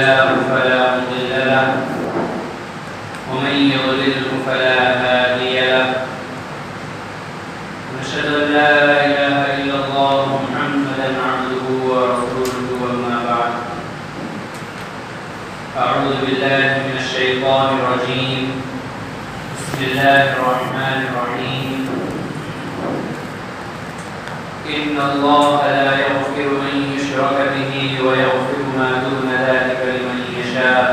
الله فلا مضل له ومن يضلل فلا هادي له ونشهد أن لا إله إلا الله محمدا عبده ورسوله وما بعد أعوذ بالله من الشيطان الرجيم بسم الله الرحمن الرحيم إن الله لا يغفر أن يشرك به ويغفر ما دون ذلك لمن يشاء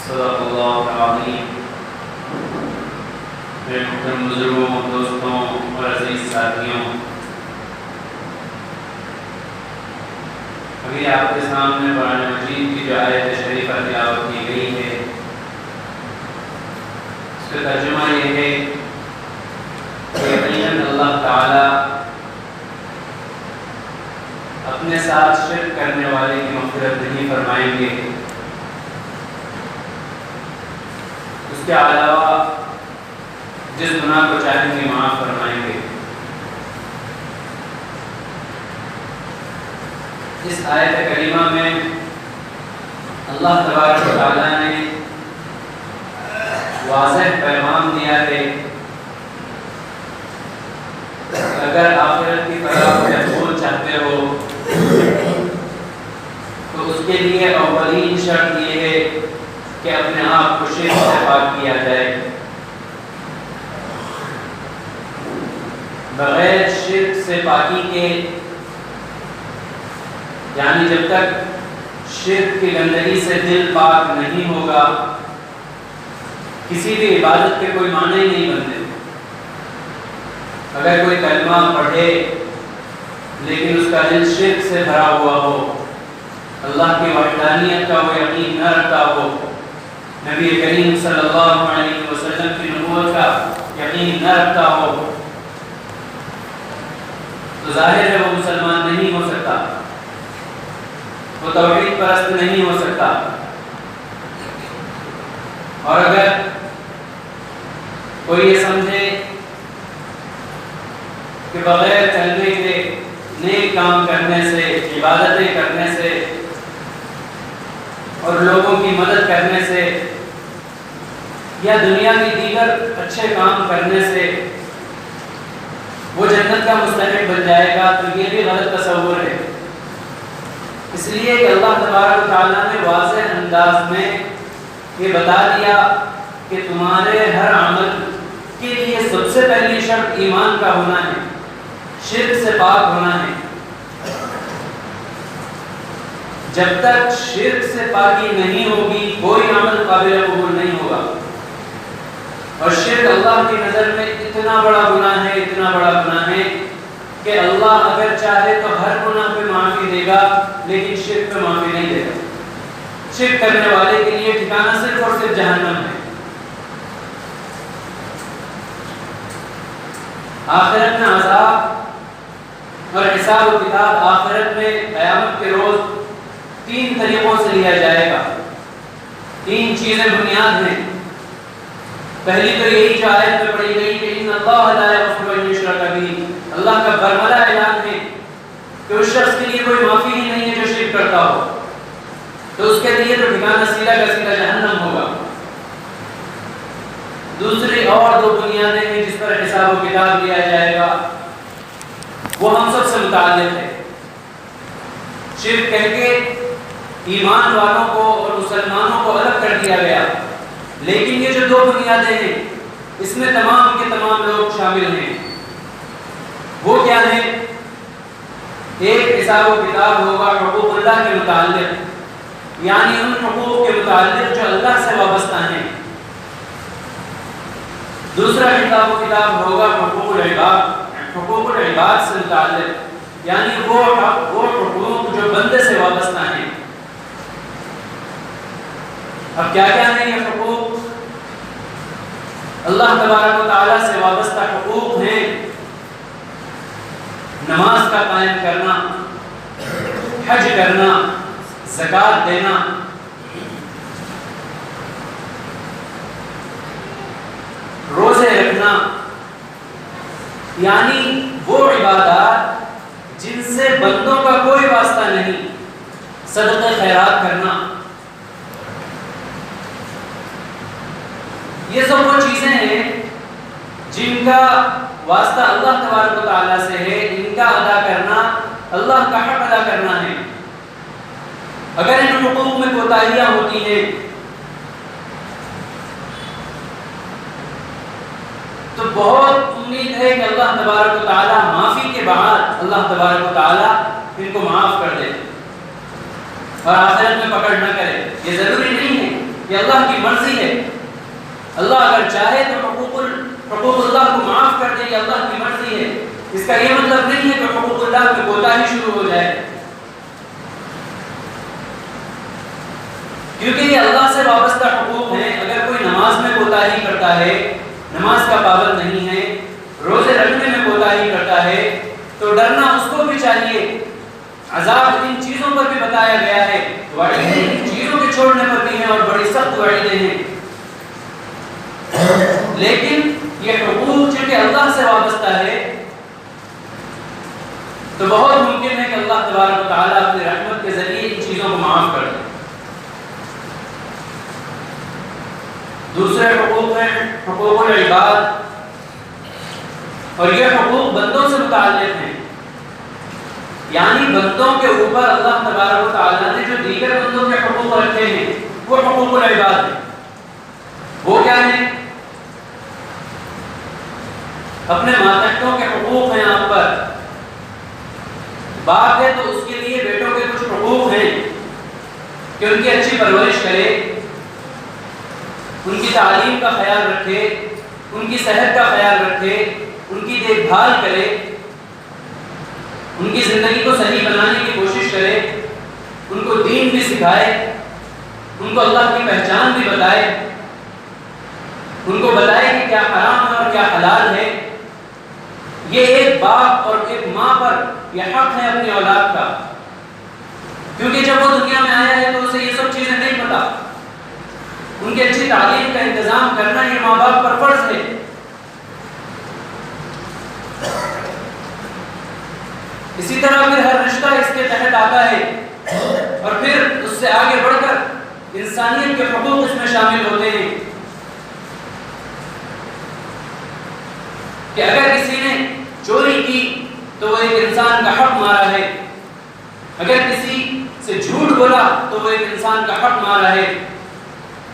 صدق الله العظيم. میرے محترم بزرگوں، دوستوں اور عزیز ساتھیوں، ابھی آپ کے سامنے قرآن مجید کی جو آیت شریفہ تلاوت کی گئی ہے، اس کا ترجمہ یہ ہے کہ یقیناً اللہ تعالیٰ اپنے ساتھ شرک کرنے والے کی مغفرت نہیں فرمائیں گے، اس کے علاوہ جس گناہ کو چاہیں گے معاف فرمائیں گے۔ اس آیت کریمہ میں اللہ تبارک و تعالیٰ نے واضح پیغام دیا ہے کہ اگر آخرت کی فلاح و بہبود چاہتے ہو تو اس کے لیے اولین شرط یہ ہے کہ اپنے آپ کو شرک سے پاک کیا جائے۔ بغیر شرک سے پاکی کے، یعنی جب تک شرک کی گندگی سے دل پاک نہیں ہوگا، کسی بھی عبادت کے کوئی معنی نہیں بنتے۔ اگر کوئی کلمہ پڑھے لیکن اس کا دل شرک سے بھرا ہوا ہو، اللہ کی وحدانیت کا وہ یقین نہ رکھتا ہو، نبی کریم صلی اللہ علیہ وسلم کی نبوت کا یقین نہ رکھتا ہو، تو ظاہر ہے وہ مسلمان نہیں ہو سکتا، وہ توحید پرست نہیں ہو سکتا۔ اور اگر کوئی یہ سمجھے کہ بغیر کلمے کے نیک کام کرنے سے، عبادتیں کرنے سے اور لوگوں کی مدد کرنے سے یا دنیا کی دیگر اچھے کام کرنے سے وہ جنت کا مستحق بن جائے گا، تو یہ بھی غلط تصور ہے۔ اس لیے کہ اللہ تبارک و تعالیٰ نے واضح انداز میں یہ بتا دیا کہ تمہارے ہر عمل کے لیے سب سے پہلی شرط ایمان کا ہونا ہے، شرک سے پاک ہونا ہے۔ جب تک شرک سے پاکی نہیں ہوگی کوئی عمل قابل قبول نہیں ہوگا۔ اور شرک اللہ کی نظر میں اتنا بڑا گناہ ہے، اتنا بڑا گناہ ہے کہ اللہ اگر چاہے تو ہر گناہ پہ معافی دے گا، لیکن شرک پہ معافی نہیں دے گا۔ شرک کرنے والے کے لیے ٹھکانہ صرف اور صرف جہنم ہے۔ آخرت میں عذاب اور حساب و کتاب آخرت میں قیامت کے روز 3 طریقوں سے لیا جائے گا۔ 3 چیزیں بنیاد ہیں۔ پہلی تو یہی جو آیت میں پڑھی گئی کہ ان اللہ لا یغفر ان یشرک بہ، اللہ کا برملا اعلان ہے کہ اس شخص کے لیے کوئی معافی ہی نہیں ہے جو شرک کرتا ہو، تو اس کے لیے تو ٹھکانہ سیدھا کا سیدھا جہنم ہوگا۔ دوسری اور 2 بنیادیں ہیں جس پر حساب و کتاب لیا جائے گا، وہ ہم سب سے متعلق ہے۔ شرک کہہ کے ایمان والوں کو اور مسلمانوں کو الگ کر دیا گیا، لیکن یہ جو 2 بنیادیں ہیں اس میں تمام کے تمام لوگ شامل ہیں۔ وہ کیا ہیں؟ ایک حساب و کتاب ہوگا حقوق اللہ کے متعلق، یعنی ان حقوق کے متعلق جو اللہ سے وابستہ ہیں۔ دوسرا حساب و کتاب ہوگا حقوق العباد سے متعلق، یعنی وہ حقوق جو بندے سے وابستہ ہیں۔ اب کیا کیا ہیں یہ حقوق؟ اللہ تبارک و تعالیٰ سے وابستہ حقوق ہیں نماز کا قائم کرنا، حج کرنا، زکوٰۃ دینا، روزے رکھنا، یعنی وہ عبادات جن سے بندوں کا کوئی واسطہ نہیں، صدقہ خیرات کرنا، یہ سب وہ چیزیں ہیں جن کا واسطہ اللہ تبارک و تعالیٰ سے ہے، ان کا ادا کرنا اللہ کا حق ادا کرنا ہے۔ اگر ان حقوق میں کوتاہیاں ہوتی ہیں تو بہت امید ہے کہ اللہ تبارک و تعالیٰ معافی کے بعد اللہ تبارک و تعالیٰ ان کو معاف کر دے اور آخرت میں پکڑ نہ کرے۔ یہ ضروری نہیں ہے، یہ اللہ کی مرضی ہے۔ اللہ اگر چاہے تو حقوق اللہ کو معاف کر دے، یہ اللہ کی مرضی ہے۔ اس کا یہ مطلب نہیں ہے کہ حقوق اللہ میں کوتاہی شروع ہو جائے، کیونکہ یہ اللہ سے وابستہ حقوق ہیں۔ اگر کوئی نماز میں کوتاہی کرتا ہے، نماز کا پابند نہیں ہے، روزے رکھنے میں کوتاہی کرتا ہے، تو ڈرنا اس کو بھی چاہیے۔ عذاب ان چیزوں پر بھی بتایا گیا ہے، وعیدیں ان چیزوں کے چھوڑنے پر بھی ہیں اور بڑی سخت وعیدیں ہیں۔ لیکن یہ حقوق چونکہ اللہ سے وابستہ ہے تو بہت ممکن ہے کہ اللہ تبارک و تعالیٰ اپنی رحمت کے ذریعے ان چیزوں کو معاف کر دے۔ دوسرے حقوق ہیں حقوق العباد، اور یہ حقوق بندوں سے متعلق ہیں، یعنی بندوں کے اوپر اللہ تبارک و تعالیٰ نے جو دیگر بندوں کے حقوق رکھے ہیں وہ حقوق العباد ہیں۔ وہ کیا ہیں؟ اپنے ماتحتوں کے حقوق ہیں آپ پر۔ باپ ہے تو اس کے لیے بیٹوں کے کچھ حقوق ہیں کہ ان کی اچھی پرورش کرے، ان کی تعلیم کا خیال رکھے، ان کی صحت کا خیال رکھے، ان کی دیکھ بھال کرے، ان کی زندگی کو صحیح بنانے کی کوشش کرے، ان کو دین بھی سکھائے، ان کو اللہ کی پہچان بھی بتائے، ان کو بتائے کہ کیا حرام ہے اور کیا حلال ہے۔ یہ ایک باپ اور ایک ماں پر یہ حق ہے اپنی اولاد کا، کیونکہ جب وہ دنیا میں آیا ہے تو اسے یہ سب چیزیں نہیں پتا۔ ان کی اچھی تعلیم کا انتظام کرنا یہ ماں باپ پر فرض ہے۔ اسی طرح پھر ہر رشتہ اس کے تحت آتا ہے، اور پھر اس سے آگے بڑھ کر انسانیت کے حقوق اس میں شامل ہوتے ہیں کہ اگر کسی نے چوری کی تو وہ ایک انسان کا حق مارا ہے، اگر کسی سے جھوٹ بولا تو وہ ایک انسان کا حق مارا ہے،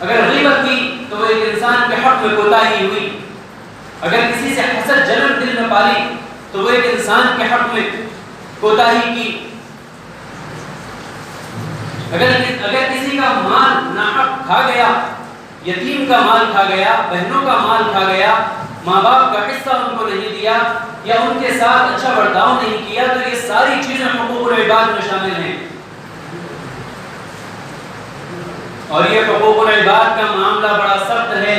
اگر غیبت کی تو وہ ایک انسان کے حق میں کوتاہی ہوئی، اگر کسی سے حسد جلن دل میں پالی تو وہ ایک انسان کے حق میں کوتاہی کی، اگر کسی کا مال ناحق کھا گیا، یتیم کا مال کھا گیا، بہنوں کا مال کھا گیا، ماں باپ کا حصہ ان کو نہیں دیا یا ان کے ساتھ اچھا برتاؤ نہیں کیا، تو یہ ساری چیزیں حقوق العباد میں شامل ہیں۔ اور یہ حقوق العباد کا معاملہ بڑا سخت ہے۔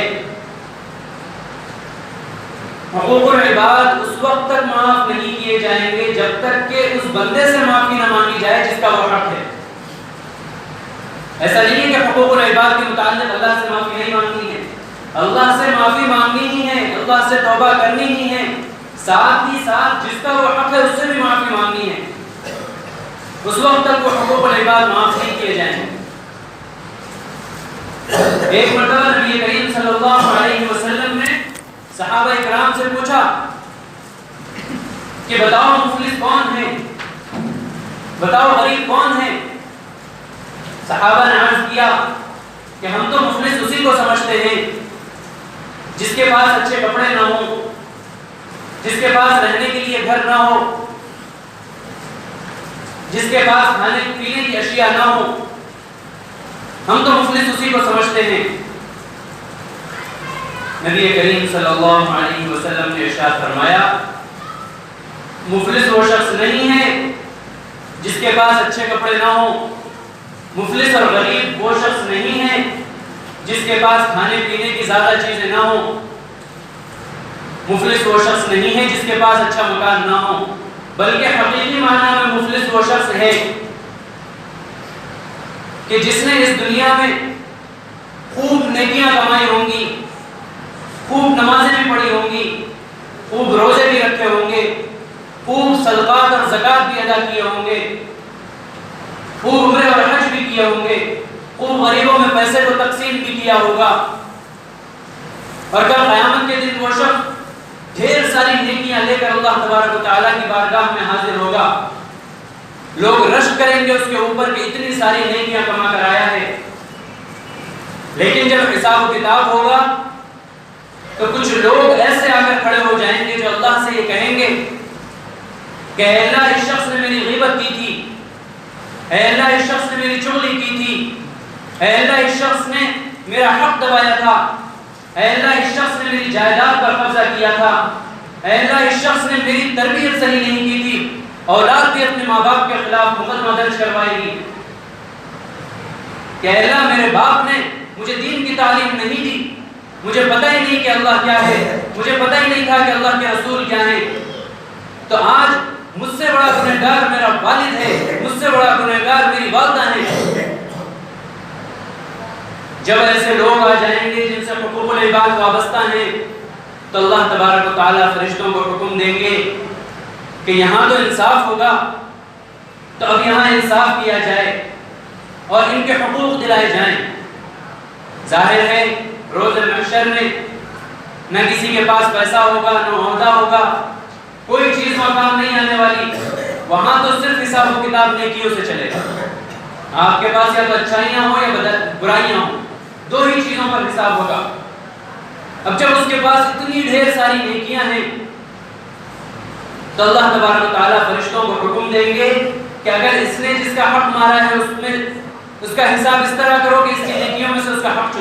حقوق العباد اس وقت تک معاف نہیں کیے جائیں گے جب تک کہ اس بندے سے معافی نہ مانگی جائے جس کا وہ حق ہے۔ ایسا نہیں ہے کہ حقوق العباد کے متعلق اللہ سے معافی نہیں مانگنی ہے، اللہ سے معافی مانگنی ہی ہے، اللہ سے توبہ کرنی ہی ہے، ساتھ ہی ساتھ جس کا وہ حق ہے اس سے بھی معافی مانگنی ہے۔ اس وقت تک وہ حقوق العباد معاف نہیں کیے جائیں گے۔ ایک مرتبہ نبی کریم صلی اللہ علیہ وسلم نے صحابہ اکرام سے پوچھا کہ بتاؤ مفلس کون ہے، بتاؤ غریب کون ہے؟ صحابہ نے عرض کیا کہ ہم تو مفلس اسی کو سمجھتے ہیں جس کے پاس اچھے کپڑے نہ ہوں، جس کے پاس رہنے کے لیے گھر نہ ہو، جس کے پاس کھانے پینے کی اشیاء نہ ہو، ہم تو مفلس اسی کو سمجھتے ہیں۔ نبی کریم صلی اللہ علیہ وسلم نے ارشاد فرمایا مفلس وہ شخص نہیں ہے جس کے پاس اچھے کپڑے نہ ہوں، مفلس اور غریب وہ شخص نہیں ہے جس کے پاس کھانے پینے کی زیادہ چیزیں نہ ہوں، مفلس وہ شخص نہیں ہے جس کے پاس اچھا مکان نہ ہو، بلکہ حقیقی معنی میں مفلس وہ شخص ہے کہ جس نے اس دنیا میں خوب نیکیاں کمائی ہوں گی، خوب نمازیں بھی پڑھی ہوں گی، خوب روزے بھی رکھے ہوں گے، خوب صدقات اور زکوٰۃ بھی ادا کیے ہوں گے، خوب عمرے اور حج بھی کیے ہوں گے، خوب غریبوں میں پیسے کو تقسیم بھی کیا ہوگا، اور کل قیامت کے دن وہ شخص ڈھیر ساری نیکیاں لے کر اللہ تبارک و تعالیٰ کی بارگاہ میں حاضر ہوگا. لوگ رشک کریں گے اس کے اوپر کہ اتنی ساری نیکیاں کما کر آیا ہے. لیکن جب حساب و کتاب ہوگا تو کچھ لوگ ایسے آ کر کھڑے ہو جائیں گے جو اللہ سے یہ کہیں گے کہ اے اللہ اس شخص نے میری غیبت کی تھی, اے اللہ اس شخص نے میری چغلی کی تھی, اے اللہ اس شخص نے میرا حق دبایا تھا, اے اللہ اس شخص نے میری جائیداد پر قبضہ کیا تھا, اے اللہ اس شخص نے میری تربیت صحیح نہیں کی تھی. اولاد بھی اپنے ماں باپ کے خلاف مقدمہ درج کروائے گی کہ اے اللہ میرے باپ نے مجھے دین کی تعلیم نہیں دی, مجھے پتہ ہی نہیں کہ اللہ کیا ہے, مجھے پتہ ہی نہیں تھا کہ اللہ کے رسول کیا ہیں. تو آج مجھ سے بڑا گنہگار میرا والد ہے, مجھ سے بڑا گنہگار میری والدہ ہے. جب ایسے لوگ آ جائیں گے جن سے حقوق العباد وابستہ ہیں تو اللہ تبارک و تعالیٰ فرشتوں کو حکم دیں گے کہ یہاں تو انصاف ہوگا, تو اب یہاں انصاف کیا جائے اور ان کے حقوق دلائے جائیں. ظاہر ہے روز محشر میں نہ کسی کے پاس پیسہ ہوگا, نہ عہدہ ہوگا, کوئی چیز وہاں کام نہیں آنے والی. وہاں تو صرف حساب و کتاب نیکیوں سے چلے گا. آپ کے پاس یا تو اچھائیاں ہوں یا برائیاں ہوں, دو ہی چیزوں پر حساب ہوگا. اب جب اس کے پاس اتنی ڈھیر ساری نیکیاں ہیں تو اللہ تبارک و تعالیٰ فرشتوں کو حکم دیں گے کہ اگر اس نے جس کا حق مارا ہے اس کا حساب اس طرح کرو کہ اس کی نیکیوں میں سے اس کا حق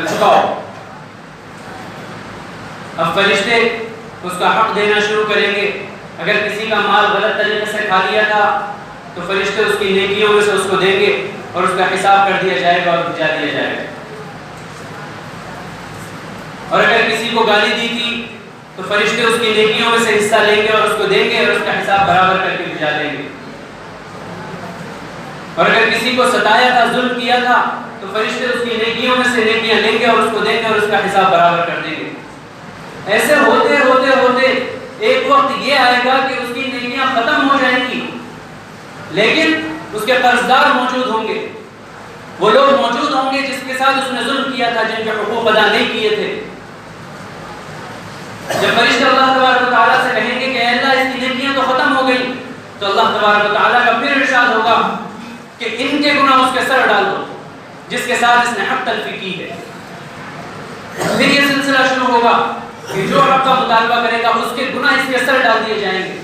چکاؤ. اب فرشتے اس کا حق دینا شروع کریں گے. اگر کسی کا مال غلط طریقے سے کھا لیا تھا تو فرشتے اس کی نیکیوں میں سے اس کو دیں گے اور اس کا حساب کر دیا جائے گا اور بھجا دیا جائے گا. اور اگر کسی کو گالی دی تھی تو فرشتے اس کی نیکیوں میں سے حصہ لیں گے اور اس کو دیں گے اور اس کا حساب برابر کر کے بھجا دیں گے. اور اگر کسی کو ستایا تھا, ظلم کیا تھا تو فرشتے اس کی نیکیوں میں سے نیکیاں لیں گے اور اس کو دیں گے اور اس کا حساب برابر کر دیں گے. ایسے ہوتے ہوتے ہوتے ایک وقت یہ آئے گا کہ اس کی نیکیاں ختم ہو جائیں گی لیکن اس کے قرضدار موجود ہوں گے. وہ لوگ موجود ہوں گے جس کے ساتھ اس نے ظلم کیا تھا, جن کے حقوق ادا نہیں کیے تھے. جب فرشتے اللہ تبارک و تعالیٰ سے کہیں گے کہ اے اللہ اس کی نیکیاں تو ختم ہو گئی, تو اللہ تبارک و تعالیٰ کا پھر ارشاد ہوگا کہ ان کے گناہ اس کے سر ڈال دو جس کے ساتھ اس نے حق تلفی کی ہے. پھر یہ سلسلہ شروع ہوگا کہ جو حق کا مطالبہ کرے گا اس کے گناہ اس کے سر ڈال دیے جائیں گے.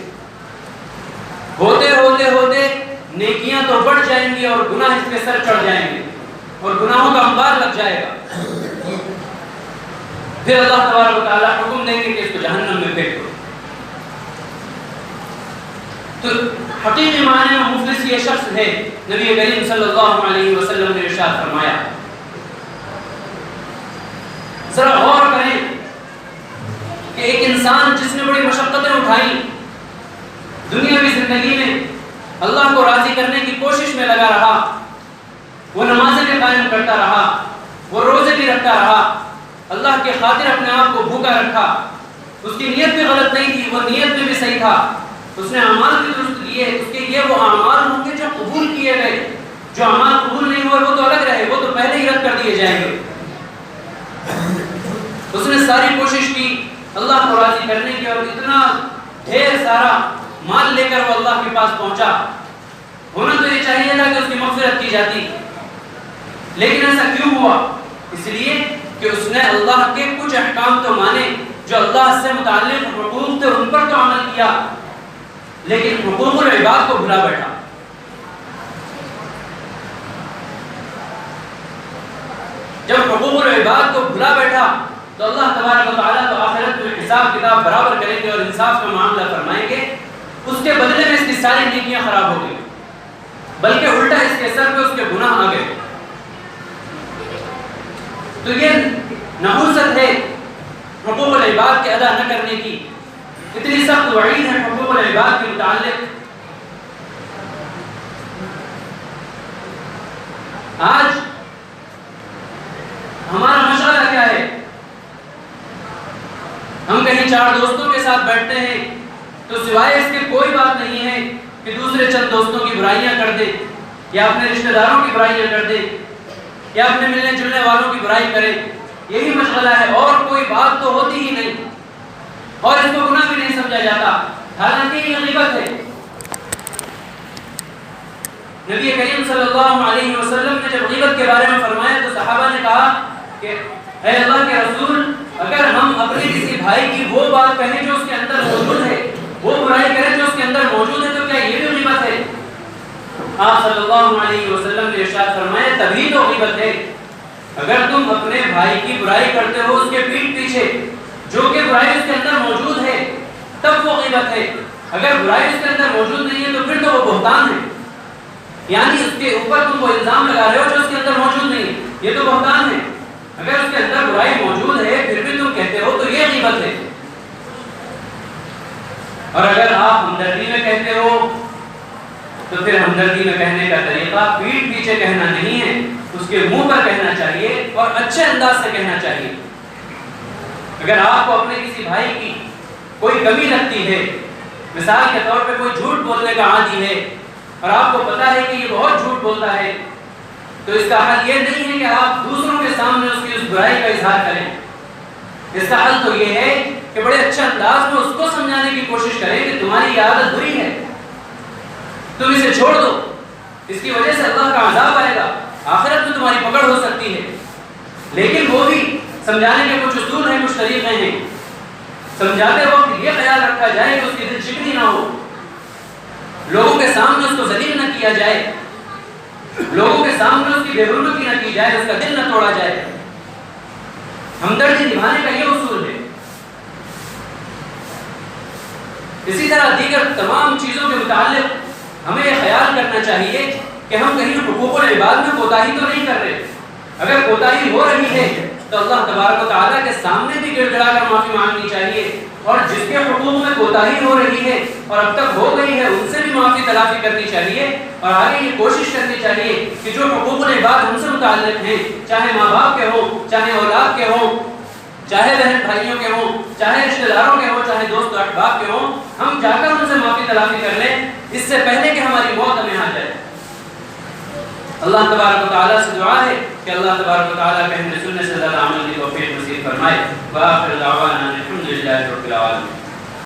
ہوتے ہوتے ہوتے نیکیاں تو بڑھ جائیں گی اور گناہ اس کے سر چڑھ جائیں گے اور گناہوں کا انبار لگ جائے گا. پھر اللہ تبارک و تعالیٰ حکم دیں گے کہ اس کو جہنم میں پھینک دو. تو حقیقی معنی میں مفلس یہ شخص ہے. نبی کریم صلی اللہ علیہ وسلم نے ارشاد فرمایا. ذرا غور کریں کہ ایک انسان جس نے بڑی مشقتیں اٹھائیں, دنیاوی زندگی میں اللہ کو راضی کرنے کی کوشش میں لگا رہا, وہ نمازیں بھی قائم کرتا رہا, وہ روزے بھی رکھتا رہا, اللہ کے خاطر اپنے آپ کو بھوکا رکھا, اس کی نیت بھی غلط نہیں تھی, وہ نیت میں بھی صحیح تھا, اس نے اعمال بھی درست کیے. اس کے یہ وہ اعمال ہوں گے جو قبول کیے گئے, جو اعمال قبول نہیں ہوئے وہ تو الگ رہے, وہ تو پہلے ہی رد کر دیے جائیں گے. اس نے ساری کوشش کی اللہ کو راضی کرنے کی اور اتنا ڈھیر سارا مال لے کر وہ اللہ کے پاس پہنچا. ہونا تو یہ چاہیے تھا کہ اس کی مغفرت کی جاتی, لیکن ایسا کیوں ہوا؟ اس لیے کہ اس نے اللہ کے کچھ احکام تو مانے, جو اللہ سے متعلق حقوق تھے ان پر تو عمل کیا, لیکن حقوق العباد کو بھلا بیٹھا. جب حقوق العباد کو بھلا بیٹھا تو اللہ تبارک و تعالیٰ تو آخرت میں حساب کتاب برابر کریں گے اور انصاف کا معاملہ فرمائیں گے. اس کے بدلے میں اس کی ساری نیکیاں خراب ہو گئی, بلکہ الٹا اس کے سر پہ اس کے گناہ آ گئے. تو یہ نحوست ہے حقوق العباد کے ادا نہ کرنے کی. اتنی سخت وعید ہے حقوق العباد کے متعلق. آج ہمارا مشغلہ کیا ہے؟ ہم کہیں چار دوستوں کے ساتھ بیٹھتے ہیں تو سوائے اس کے کوئی بات نہیں ہے کہ دوسرے چند دوستوں کی برائیاں کر دے, یا اپنے رشتہ داروں کی برائیاں کر دے, یا اپنے ملنے جلنے والوں کی برائی کرے. یہی مشغلہ ہے اور کوئی بات تو ہوتی ہی نہیں، اور اس کو گناہ بھی نہیں سمجھا جاتا، حالانکہ یہ غیبت ہے۔ نبی کریم صلی اللہ علیہ وسلم نے جب غیبت کے بارے میں فرمایا تو صحابہ نے کہا کہ اے اللہ کے رسول، اگر ہم اپنے کسی بھائی کی وہ بات کہیں جو اس کے اندر موجود ہے، وہ برائی کریں جو اس کے اندر موجود ہے، تو کیا یہ بھی غیبت ہے؟ آپ صلی اللہ علیہ وسلم نے ارشاد فرمایا تبھی تو غیبت ہے اگر تم اپنے بھائی کی برائی کرتے ہو اس کے پیٹھ پیچھے، جو کہ برائی اس کے اندر موجود ہے، تب وہ غیبت ہے۔ اگر برائی اس کے اندر موجود نہیں ہے تو پھر تو وہ بہتان ہے، یعنی اس کے اوپر تم وہ الزام لگا رہے ہو جو اس کے اندر موجود نہیں ہے، یہ تو بہتان ہے۔ اگر اس کے اندر برائی موجود ہے پھر بھی تم کہتے ہو تو یہ غیبت ہے۔ اور اگر آپ ہمدردی میں کہتے ہو تو پھر ہمدردی میں کہنے کا طریقہ پیٹھ پیچھے کہنا نہیں ہے، اس کے منہ پر کہنا چاہیے اور اچھے انداز سے کہنا چاہیے۔ اگر آپ کو اپنے کسی بھائی کی کوئی کمی لگتی ہے، مثال کے طور پہ کوئی جھوٹ بولنے کا عادی ہے اور آپ کو پتا ہے کہ یہ بہت جھوٹ بولتا ہے، تو اس کا حل یہ نہیں ہے کہ آپ دوسروں کے سامنے اس کی اس برائی کا اظہار کریں۔ اس کا حل تو یہ ہے کہ بڑے اچھے انداز میں اس کو سمجھانے کی کوشش کریں کہ تمہاری یہ عادت بری ہے، تم اسے چھوڑ دو، اس کی وجہ سے اللہ کا عذاب آئے گا، آخرت میں تمہاری پکڑ ہو سکتی ہے۔ لیکن وہ بھی سمجھانے کے کچھ اصول ہیں، کچھ طریقے ہیں۔ سمجھاتے وقت یہ خیال رکھا جائے کہ اس کی دل شکنی نہ ہو، لوگوں کے سامنے اس کو ذلیل نہ کیا جائے، لوگوں کے سامنے اس کی بے حرمتی نہ کی جائے، اس کا دل نہ توڑا جائے۔ ہمدردی نبھانے کا یہ اصول ہے۔ اسی طرح دیگر تمام چیزوں کے متعلق ہمیں یہ خیال کرنا چاہیے کہ ہم کہیں حقوق العباد میں کوتاہی تو نہیں کر رہے۔ اگر کوتاہی ہو رہی ہے تو اللہ تبارک و تعالیٰ کے سامنے بھی گڑ گڑا کر معافی مانگنی چاہیے، اور جس کے حقوق میں کوتاہی ہو رہی ہے اور اب تک ہو گئی ہے ان سے بھی معافی تلافی کرنی چاہیے، اور آگے یہ کوشش کرنی چاہیے کہ جو حقوق العباد ہم سے متعلق ہیں، چاہے ماں باپ کے ہوں، چاہے اولاد کے ہوں، چاہے بہن بھائیوں کے ہوں، چاہے رشتہ داروں کے ہوں، چاہے دوست و احباب کے ہوں، ہم جا کر ان سے معافی تلافی کر لیں اس سے پہلے کہ ہماری موت ہمیں آ جائے۔ اللہ تبارک و تعالیٰ سے دعا ہے کہ اللہ تبارک و تعالیٰ کہنے سننے سے زیادہ عمل کی توفیق نصیب فرمائے۔ وآخر دعوانا الحمدللہ رب العالمین۔